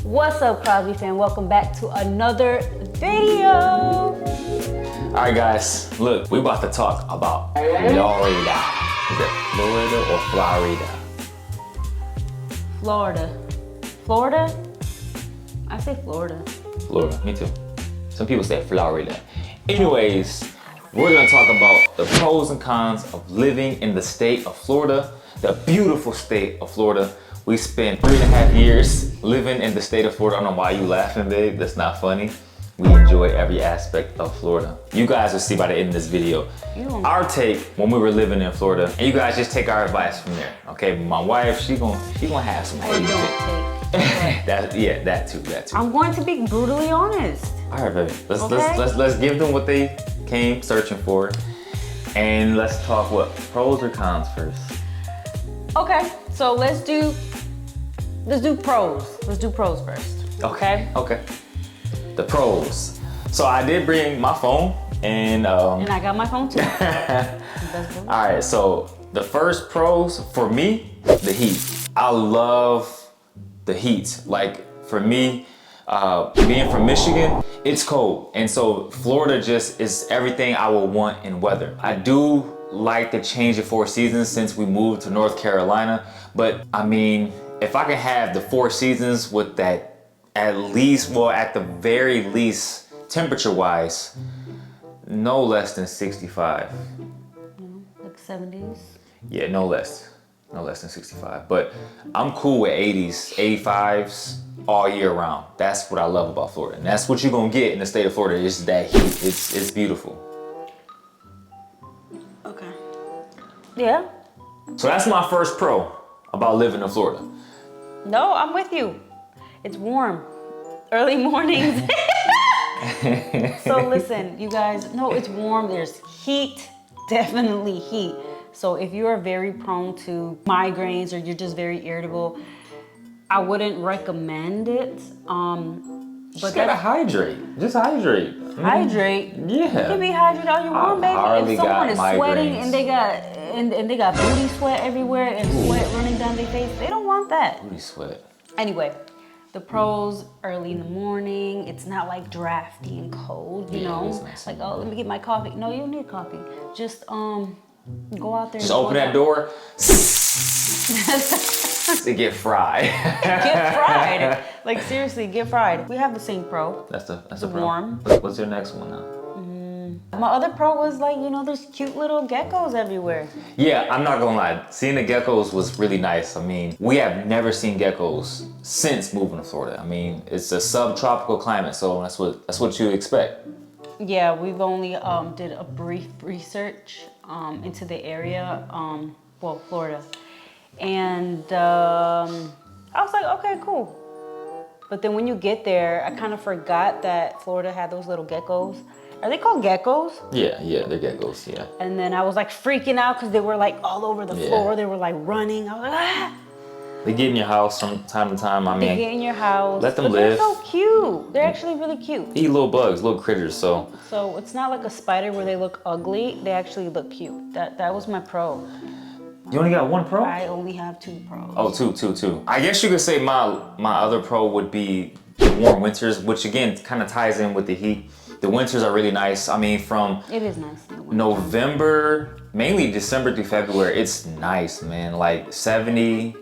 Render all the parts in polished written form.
What's up, Crosby fan? Welcome back to another video. All right, guys, look, we about to talk about Florida. Is it Florida or Florida? Florida. Florida? I say Florida. Florida, me too. Some people say Florida. Anyways, we're gonna talk about the pros and cons of living in the state of Florida, the beautiful state of Florida. We spent 3.5 years living in the state of Florida. I don't know why you laughing, babe. That's not funny. We enjoy every aspect of Florida. You guys will see by the end of this video our take when we were living in Florida, and you guys just take our advice from there. Okay, my wife, she gonna have some hate. That too. I'm going to be brutally honest. All right, baby. Let's give them what they came searching for, and let's talk what pros or cons first. Okay, so let's do pros. Let's do pros first. Okay. The pros. So I did bring my phone, and I got my phone too. All right, so the first pros for me, the heat. I love the heat. Like for me, being from Michigan, it's cold, and so Florida just is everything I would want in weather. I do like the change of 4 seasons since we moved to North Carolina, but I mean, if I can have the 4 seasons with that, at the very least, temperature-wise, no less than 65. Like 70s? Yeah, no less than 65. But I'm cool with 80s, 85s all year round. That's what I love about Florida, and that's what you're gonna get in the state of Florida. It's that heat. It's beautiful. Okay. Yeah. So that's my first pro about living in Florida. No, I'm with you. It's warm. Early mornings. So listen, you guys, no, it's warm. There's heat, definitely heat. So if you are very prone to migraines or you're just very irritable, I wouldn't recommend it. But gotta hydrate. Just hydrate. Hydrate. Yeah. You can be hydrated all you want, baby. If someone is sweating and they got booty sweat everywhere and sweat running down their face, they don't want that. Booty sweat. Anyway, the pros, early in the morning. It's not like drafty and cold, you know? Nice. Like, oh, let me get my coffee. No, you don't need coffee. Just go out there. Just open that door. To get fried. Get fried. Like seriously, get fried. We have the same pro. That's a pro. Warm. What's your next one now? My other pro was like, there's cute little geckos everywhere. Yeah, I'm not gonna lie. Seeing the geckos was really nice. I mean, we have never seen geckos since moving to Florida. I mean, it's a subtropical climate, so that's what you expect. Yeah, we've only did a brief research into the area, Florida. And I was like, okay, cool. But then when you get there, I kind of forgot that Florida had those little geckos. Are they called geckos? Yeah, they're geckos, yeah. And then I was like freaking out because they were like all over the floor. They were like running. I was like, ah. They get in your house from time to time. I mean, they get in your house. Let them but live. They're so cute. They're actually really cute. Eat little bugs, little critters, so. So it's not like a spider where they look ugly. They actually look cute. That was my pro. You only got one pro? I only have 2 pros. Oh, two. I guess you could say my other pro would be the warm winters, which again kind of ties in with the heat. The winters are really nice. I mean, from it is nice. November, mainly December through February, it's nice, man. Like 70,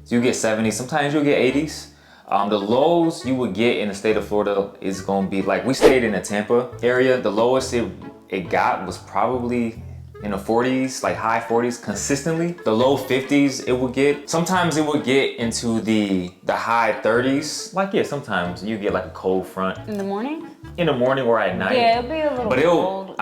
you get 70, sometimes you'll get 80s. The lows you would get in the state of Florida is gonna be like, we stayed in the Tampa area. The lowest it got was probably in the 40s, like high 40s consistently. The low 50s it would get. Sometimes it would get into the high 30s. Like yeah, sometimes you get like a cold front. In the morning? In the morning or at night. Yeah, it'll be a little cold.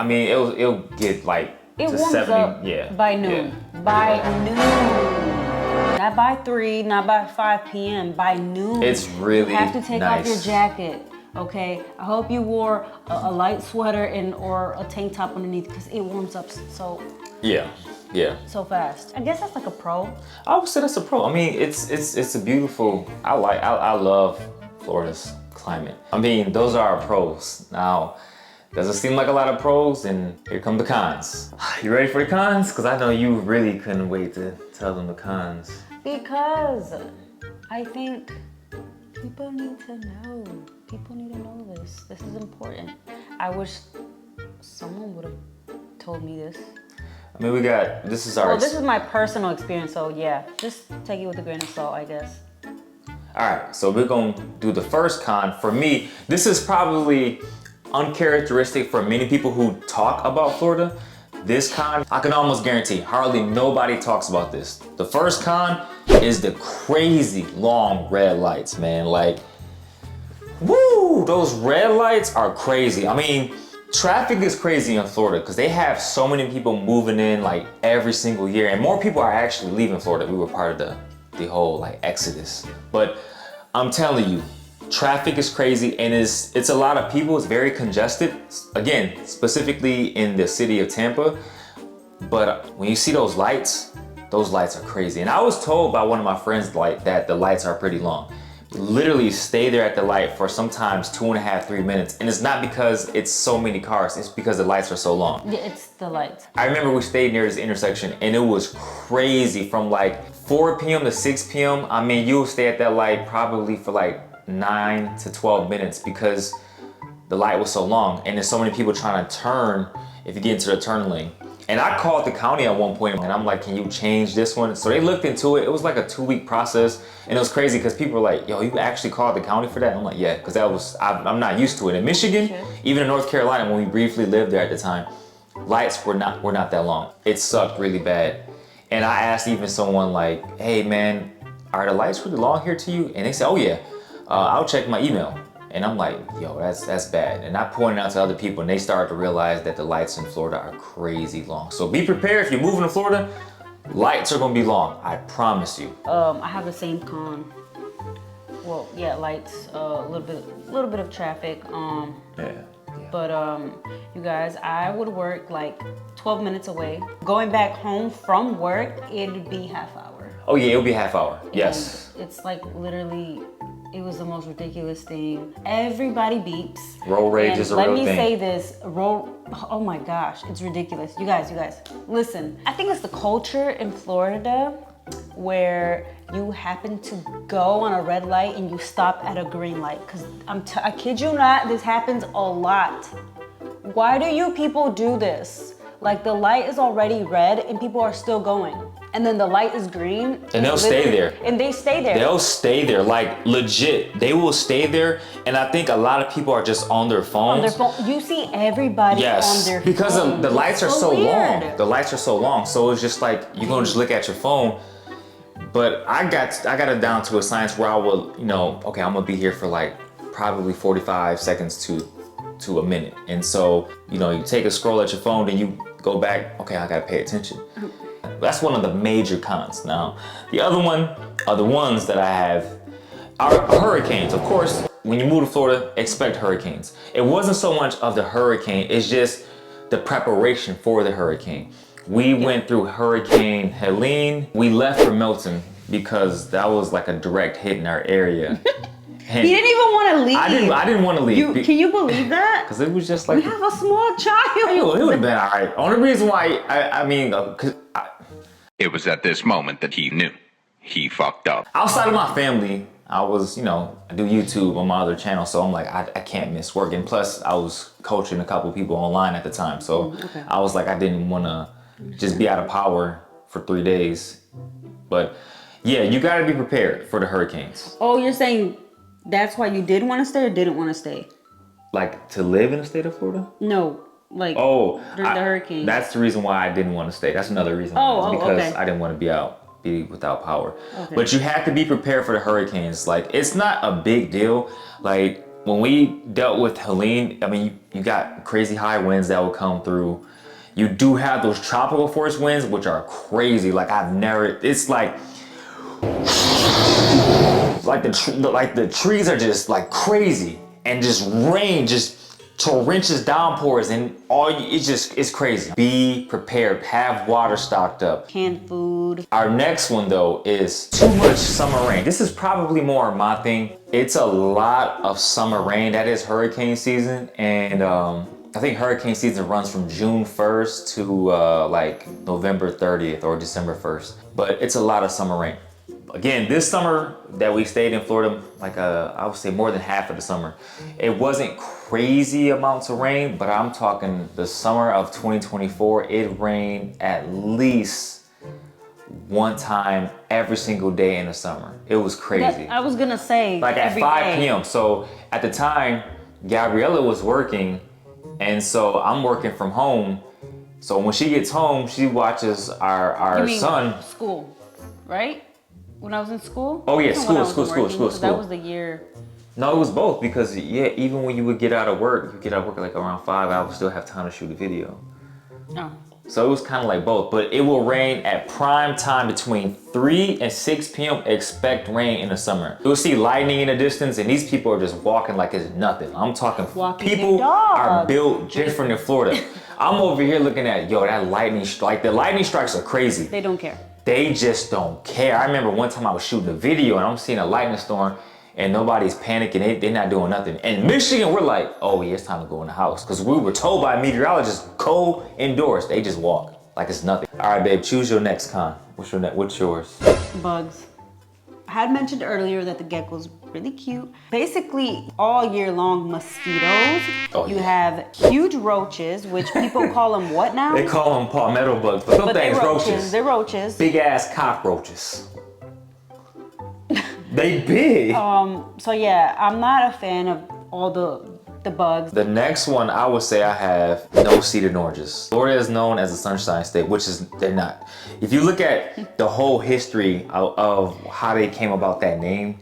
It'll get like it to warms 70. Up by noon. Yeah. By noon. Not by 3, not by 5 p.m. By noon. It's really You have to take nice. off your jacket. Okay, I hope you wore a light sweater or a tank top underneath because it warms up so so fast. I guess that's like a pro. I would say that's a pro. I mean, it's a beautiful. I love Florida's climate. I mean, those are our pros. Now, does it seem like a lot of pros? And here come the cons. You ready for the cons? Because I know you really couldn't wait to tell them the cons. Because I think People need to know. People need to know this. This is important. I wish someone would have told me this. I mean, this is our... Well, this is my personal experience, so yeah. Just take it with a grain of salt, I guess. All right, so we're gonna do the first con. For me, this is probably uncharacteristic for many people who talk about Florida. This con, I can almost guarantee, hardly nobody talks about this. The first con is the crazy long red lights, man. Like, woo, those red lights are crazy. I mean, traffic is crazy in Florida because they have so many people moving in like every single year, and more people are actually leaving Florida. We were part of the whole like exodus. But I'm telling you, traffic is crazy, and it's a lot of people. It's very congested. Again, specifically in the city of Tampa. But when you see those lights are crazy. And I was told by one of my friends like that the lights are pretty long. Literally stay there at the light for sometimes 2.5, 3 minutes. And it's not because it's so many cars, it's because the lights are so long. Yeah, it's the lights. I remember we stayed near this intersection and it was crazy from like 4 p.m. to 6 p.m. I mean, you'll stay at that light probably for like 9 to 12 minutes because the light was so long. And there's so many people trying to turn if you get into the turn lane. And I called the county at one point and I'm like, can you change this one? So they looked into it. It was like a 2-week process. And it was crazy because people were like, yo, you actually called the county for that? And I'm like, yeah, because I'm not used to it. In Michigan, even in North Carolina, when we briefly lived there at the time, lights were not that long. It sucked really bad. And I asked even someone like, hey man, are the lights really long here to you? And they said, oh yeah, I'll check my email. And I'm like, yo, that's bad. And I pointed out to other people and they started to realize that the lights in Florida are crazy long. So be prepared if you're moving to Florida, lights are gonna be long, I promise you. I have the same con. Well, yeah, lights, a little bit of traffic. Yeah. But you guys, I would work like 12 minutes away. Going back home from work, it'd be half hour. Oh yeah, it'll be half hour, yes. And it's like literally, it was the most ridiculous thing. Everybody beeps. Road rage is a real thing. Let me say this, oh my gosh, it's ridiculous. You guys, listen. I think it's the culture in Florida where you happen to go on a red light and you stop at a green light. Cause I kid you not, this happens a lot. Why do you people do this? Like the light is already red and people are still going. And then the light is green. And they'll stay there. And they stay there. They'll stay there, like legit. They will stay there. And I think a lot of people are just on their phones. On their phone. You see everybody on their phone. Because the lights are so long. The lights are so long. So it's just like, you're gonna just look at your phone. But I got it down to a science where I will, okay, I'm gonna be here for like probably 45 seconds to a minute. And so, you take a scroll at your phone, then you go back, okay, I gotta pay attention. That's one of the major cons. Now, the other one are the ones that I have are hurricanes. Of course, when you move to Florida, expect hurricanes. It wasn't so much of the hurricane, it's just the preparation for the hurricane. We went through Hurricane Helene. We left for Milton because that was like a direct hit in our area. He didn't even want to leave. I didn't want to leave. Can you believe that? Because it was just like... We have a small child. It would have been all right. Only reason why, It was at this moment that he knew he fucked up. Outside of my family, I was, I do YouTube on my other channel, so I'm like, I can't miss work. And plus, I was coaching a couple people online at the time, so I was like, I didn't want to just be out of power for 3 days. But yeah, you got to be prepared for the hurricanes. Oh, you're saying that's why you did want to stay or didn't want to stay? Like to live in the state of Florida? No. Like during the hurricane. That's the reason why I didn't want to stay. That's another reason. Because I didn't want to be without power. Okay. But you have to be prepared for the hurricanes. Like it's not a big deal. Like when we dealt with Helene, I mean, you got crazy high winds that will come through. You do have those tropical force winds, which are crazy. Like it's like the trees are just like crazy and just rain, just torrential downpours, and it's crazy. Be prepared, have water stocked up. Canned food. Our next one though is too much summer rain. This is probably more my thing. It's a lot of summer rain. That is hurricane season, and I think hurricane season runs from June 1st to like November 30th or December 1st. But it's a lot of summer rain. again, this summer that we stayed in Florida, like I would say more than half of the summer, it wasn't crazy amounts of rain, but I'm talking the summer of 2024, it rained at least one time every single day in the summer. It was crazy. I was gonna say like at every 5 day. p.m. So at the time, Gabriella was working, and so I'm working from home. So when she gets home, she watches our You mean son. school, right? When I was in school? Oh yeah, Even when I was school. That was the year. No, it was both, because yeah, even when you would get out of work, you get out of work like around 5, I would still have time to shoot a video. Oh. So it was kind of like both, but it will rain at prime time between 3 and 6 p.m. Expect rain in the summer. You'll see lightning in the distance, and these people are just walking like it's nothing. I'm talking Walking people their dog. are built different in Florida. I'm over here looking at, yo, that lightning strike. The lightning strikes are crazy. They don't care. They just don't care. I remember one time I was shooting a video and I'm seeing a lightning storm and nobody's panicking. They're not doing nothing. In Michigan, we're like, oh yeah, it's time to go in the house. Because we were told by meteorologists, go indoors. They just walk like it's nothing. All right, babe, choose your next con. What's yours? Bugs. I had mentioned earlier that the gecko's really cute. Basically, all year long, mosquitoes. Oh, you yeah. have huge roaches, which people call them what now? They call them palmetto bugs, but some things roaches. They're roaches. Big ass cockroaches. They big. So yeah, I'm not a fan of all the bugs. The next one, I would say I have no seeded oranges. Florida is known as a sunshine state, which is, they're not. If you look at the whole history of how they came about that name,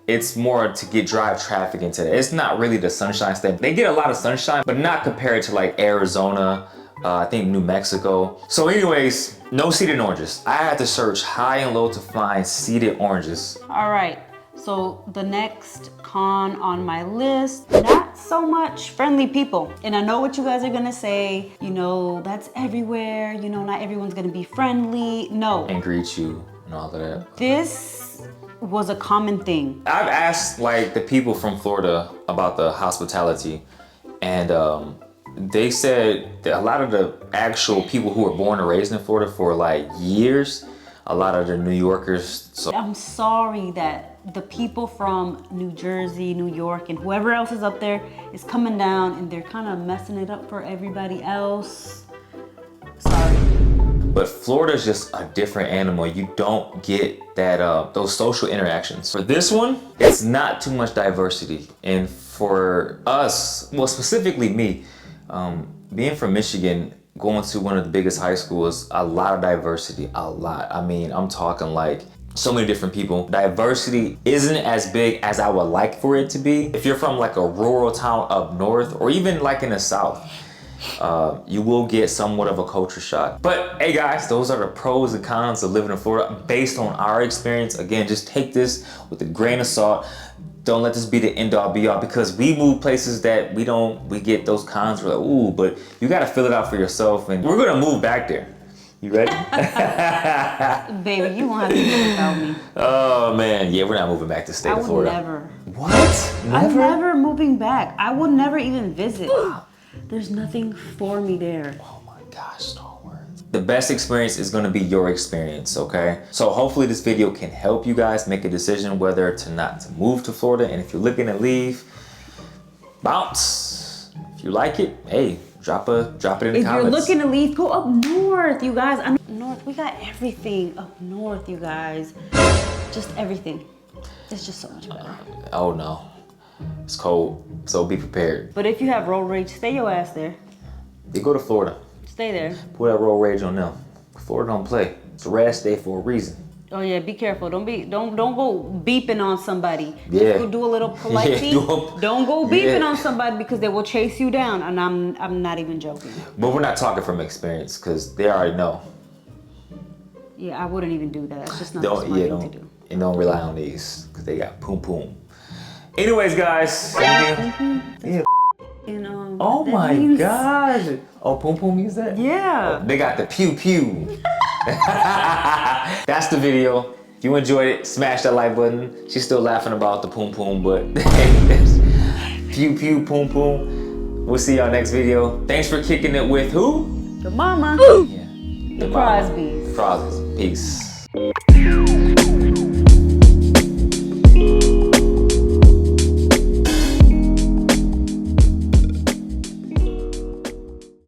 it's more to drive traffic into it. It's not really the sunshine state. They get a lot of sunshine, but not compared to like Arizona, I think New Mexico. So anyways, no seeded oranges. I had to search high and low to find seeded oranges. All right, so the next con on my list, not so much friendly people. And I know what you guys are gonna say, you know, that's everywhere, you know, not everyone's gonna be friendly. No, And greet you and all of that. this was a common thing. I've asked like the people from Florida about the hospitality, and they said that a lot of the actual people who were born and raised in Florida for like years, a lot of the New Yorkers. So I'm sorry that the people from New Jersey, New York, and whoever else is up there is coming down and they're kind of messing it up for everybody else. Sorry. But Florida's just a different animal. You don't get that those social interactions. For this one, it's not too much diversity. And for us, well, specifically me, being from Michigan, going to one of the biggest high schools, a lot of diversity, a lot. I mean, I'm talking like so many different people. Diversity isn't as big as I would like for it to be. If you're from like a rural town up north, or even like in the South, you will get somewhat of a culture shock. But hey guys, those are the pros and cons of living in Florida based on our experience. Again, just take this with a grain of salt. Don't let this be the end all be all, because we move places that we get those cons. We're like, ooh, but you gotta fill it out for yourself, and we're gonna move back there. You ready? Baby, you won't have to do without me. Oh man, yeah, we're not moving back to the state of Florida. Never. What? I'm never moving back. I would never even visit. There's nothing for me there. Oh my gosh, Star Wars. The best experience is gonna be your experience, okay? So hopefully this video can help you guys make a decision whether to not to move to Florida. And if you're looking to leave, bounce. If you like it, hey, drop it in the comments. If you're looking to leave, go up north, you guys. North, we got everything up north, you guys. Just everything. It's just so much better. Oh no, it's cold, so be prepared. But if you have road rage, stay your ass there. You go to Florida, Stay there. put that road rage on them. Florida don't play. It's a rad state for a reason. Oh yeah, be careful. Don't go beeping on somebody. Yeah. Just go do a little polite Yeah, beep. do Don't go beeping Yeah. on somebody because they will chase you down. And I'm not even joking. But we're not talking from experience, because they already know. Yeah, I wouldn't even do that. That's just not the smart thing to do. And don't rely on these, because they got poom poom. Anyways, guys. Yeah. And, Oh that my means- gosh. Oh, poom poom means that? Yeah. They got the pew pew. That's the video. If you enjoyed it, smash that like button. She's still laughing about the poom poom, but pew pew poom poom. We'll see y'all next video. Thanks for kicking it with who? The mama. Yeah. The Crosbys. Crosbys. Peace.